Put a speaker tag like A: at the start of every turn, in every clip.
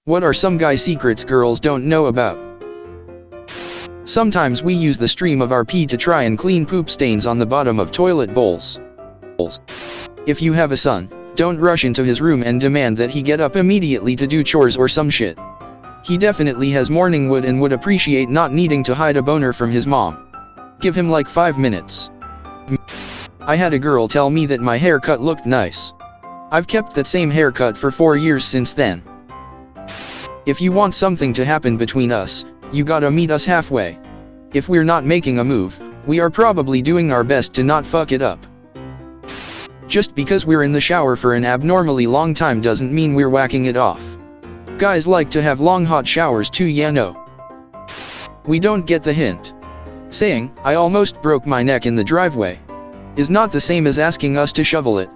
A: What are some guy secrets girls don't know about? Sometimes we use the stream of our pee to try and clean poop stains on the bottom of toilet bowls. If you have a son, don't rush into his room and demand that he get up immediately to do chores or some shit. He definitely has morning wood and would appreciate not needing to hide a boner from his mom. Give him like 5 minutes. I had a girl tell me that my haircut looked nice. I've kept that same haircut for 4 years since then. If you want something to happen between us, you gotta meet us halfway. If we're not making a move, we are probably doing our best to not fuck it up. Just because we're in the shower for an abnormally long time doesn't mean we're whacking it off. Guys like to have long hot showers too, yeah, no. We don't get the hint. Saying, "I almost broke my neck in the driveway," is not the same as asking us to shovel it.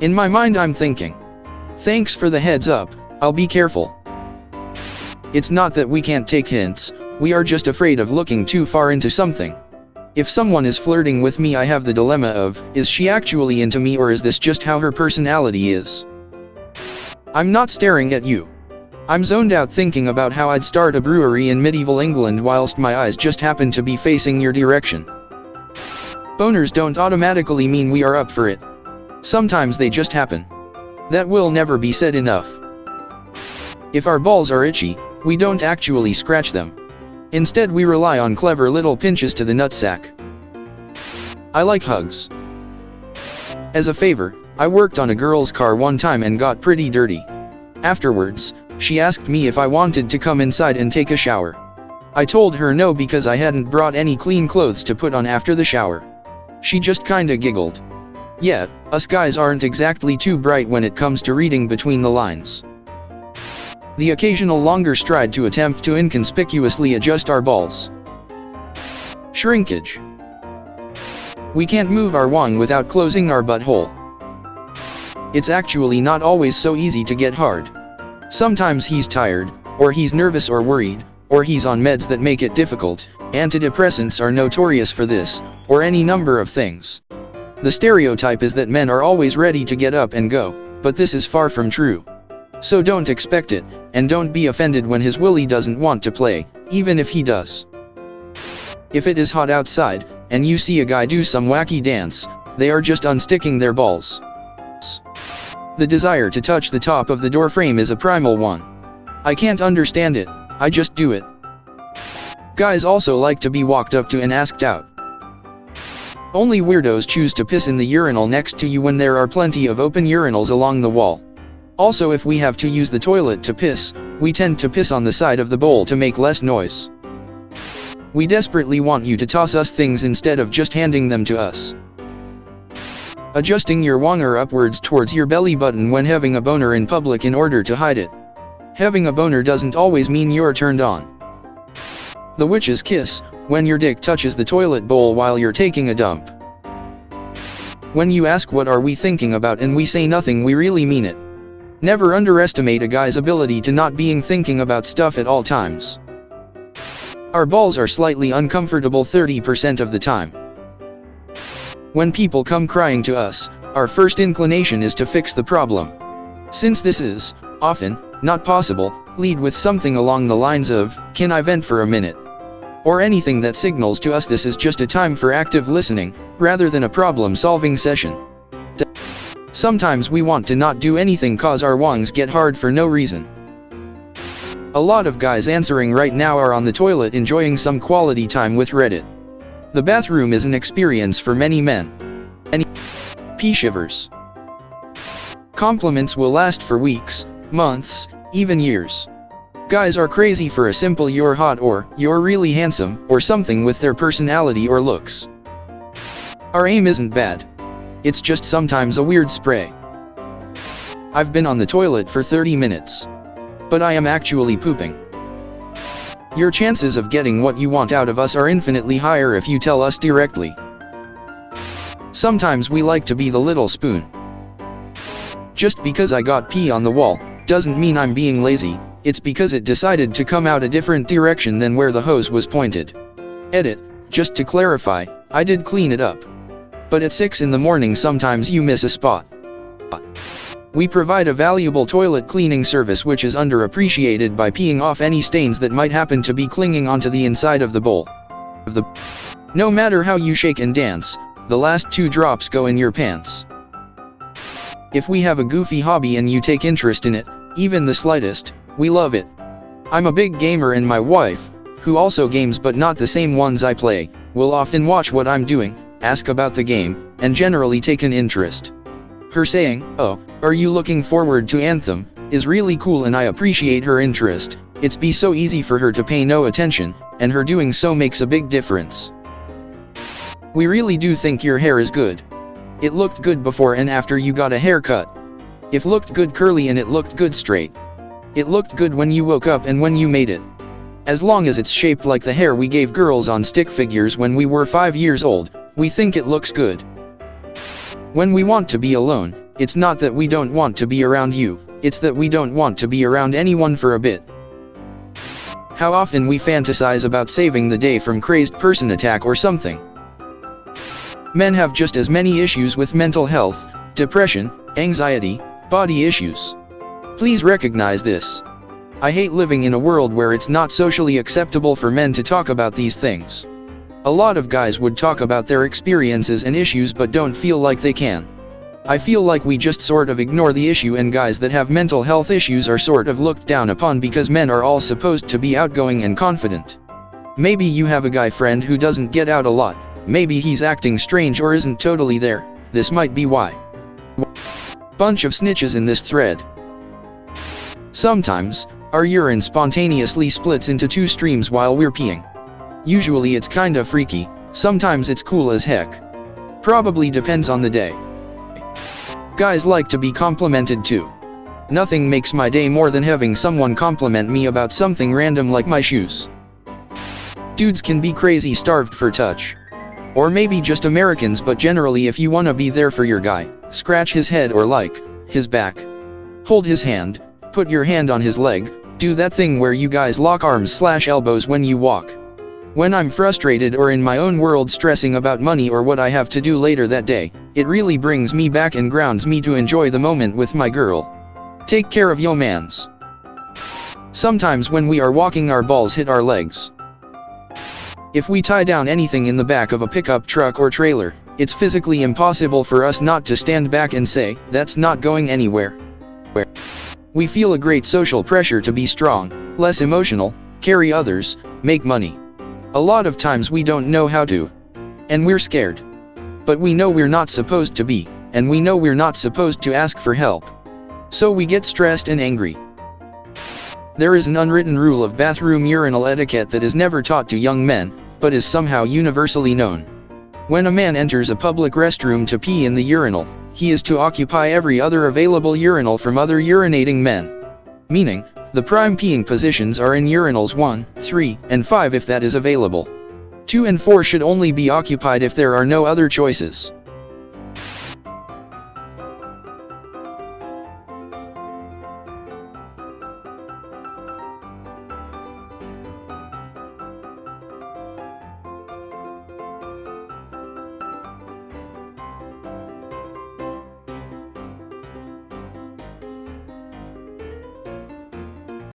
A: In my mind I'm thinking, thanks for the heads up, I'll be careful. It's not that we can't take hints, we are just afraid of looking too far into something. If someone is flirting with me, I have the dilemma of, is she actually into me or is this just how her personality is? I'm not staring at you. I'm zoned out thinking about how I'd start a brewery in medieval England whilst my eyes just happen to be facing your direction. Boners don't automatically mean we are up for it. Sometimes they just happen. That will never be said enough. If our balls are itchy, we don't actually scratch them. Instead we rely on clever little pinches to the nutsack. I like hugs. As a favor, I worked on a girl's car one time and got pretty dirty. Afterwards, she asked me if I wanted to come inside and take a shower. I told her no because I hadn't brought any clean clothes to put on after the shower. She just kinda giggled. Yeah, us guys aren't exactly too bright when it comes to reading between the lines. The occasional longer stride to attempt to inconspicuously adjust our balls. Shrinkage. We can't move our wang without closing our butthole. It's actually not always so easy to get hard. Sometimes he's tired, or he's nervous or worried, or he's on meds that make it difficult. Antidepressants are notorious for this, or any number of things. The stereotype is that men are always ready to get up and go, but this is far from true. So don't expect it, and don't be offended when his willy doesn't want to play, even if he does. If it is hot outside, and you see a guy do some wacky dance, they are just unsticking their balls. The desire to touch the top of the door frame is a primal one. I can't understand it, I just do it. Guys also like to be walked up to and asked out. Only weirdos choose to piss in the urinal next to you when there are plenty of open urinals along the wall. Also, if we have to use the toilet to piss, we tend to piss on the side of the bowl to make less noise. We desperately want you to toss us things instead of just handing them to us. Adjusting your wanger upwards towards your belly button when having a boner in public in order to hide it. Having a boner doesn't always mean you're turned on. The witch's kiss, when your dick touches the toilet bowl while you're taking a dump. When you ask what are we thinking about and we say nothing, we really mean it. Never underestimate a guy's ability to not being thinking about stuff at all times. Our balls are slightly uncomfortable 30% of the time. When people come crying to us, our first inclination is to fix the problem. Since this is, often, not possible, lead with something along the lines of, "Can I vent for a minute?" Or anything that signals to us this is just a time for active listening, rather than a problem-solving session. Sometimes we want to not do anything cause our wangs get hard for no reason. A lot of guys answering right now are on the toilet enjoying some quality time with Reddit. The bathroom is an experience for many men. Pee shivers. Compliments will last for weeks, months, even years. Guys are crazy for a simple "you're hot" or "you're really handsome" or something with their personality or looks. Our aim isn't bad. It's just sometimes a weird spray. I've been on the toilet for 30 minutes. But I am actually pooping. Your chances of getting what you want out of us are infinitely higher if you tell us directly. Sometimes we like to be the little spoon. Just because I got pee on the wall, doesn't mean I'm being lazy, it's because it decided to come out a different direction than where the hose was pointed. Edit, just to clarify, I did clean it up. But at 6 in the morning sometimes you miss a spot. We provide a valuable toilet cleaning service which is underappreciated by peeing off any stains that might happen to be clinging onto the inside of the bowl. No matter how you shake and dance, the last 2 drops go in your pants. If we have a goofy hobby and you take interest in it, even the slightest, we love it. I'm a big gamer and my wife, who also games but not the same ones I play, will often watch what I'm doing, ask about the game, and generally take an interest. Her saying, "Oh, are you looking forward to Anthem?" is really cool and I appreciate her interest. It's be so easy for her to pay no attention, and her doing so makes a big difference. We really do think your hair is good. It looked good before and after you got a haircut. It looked good curly and it looked good straight. It looked good when you woke up and when you made it. As long as it's shaped like the hair we gave girls on stick figures when we were 5 years old, we think it looks good. When we want to be alone, it's not that we don't want to be around you, it's that we don't want to be around anyone for a bit. How often we fantasize about saving the day from crazed person attack or something. Men have just as many issues with mental health, depression, anxiety, body issues. Please recognize this. I hate living in a world where it's not socially acceptable for men to talk about these things. A lot of guys would talk about their experiences and issues but don't feel like they can. I feel like we just sort of ignore the issue and guys that have mental health issues are sort of looked down upon because men are all supposed to be outgoing and confident. Maybe you have a guy friend who doesn't get out a lot, maybe he's acting strange or isn't totally there, this might be why. Bunch of snitches in this thread. Sometimes, our urine spontaneously splits into 2 streams while we're peeing. Usually it's kinda freaky, sometimes it's cool as heck. Probably depends on the day. Guys like to be complimented too. Nothing makes my day more than having someone compliment me about something random like my shoes. Dudes can be crazy starved for touch. Or maybe just Americans, but generally if you wanna be there for your guy, scratch his head or like his back. Hold his hand, put your hand on his leg, do that thing where you guys lock arms/elbows when you walk. When I'm frustrated or in my own world stressing about money or what I have to do later that day, it really brings me back and grounds me to enjoy the moment with my girl. Take care of yo mans. Sometimes when we are walking our balls hit our legs. If we tie down anything in the back of a pickup truck or trailer, it's physically impossible for us not to stand back and say, "That's not going anywhere." We feel a great social pressure to be strong, less emotional, carry others, make money. A lot of times we don't know how to. And we're scared. But we know we're not supposed to be, and we know we're not supposed to ask for help. So we get stressed and angry. There is an unwritten rule of bathroom urinal etiquette that is never taught to young men, but is somehow universally known. When a man enters a public restroom to pee in the urinal, he is to occupy every other available urinal from other urinating men. Meaning, the prime peeing positions are in urinals 1, 3, and 5 if that is available. 2 and 4 should only be occupied if there are no other choices.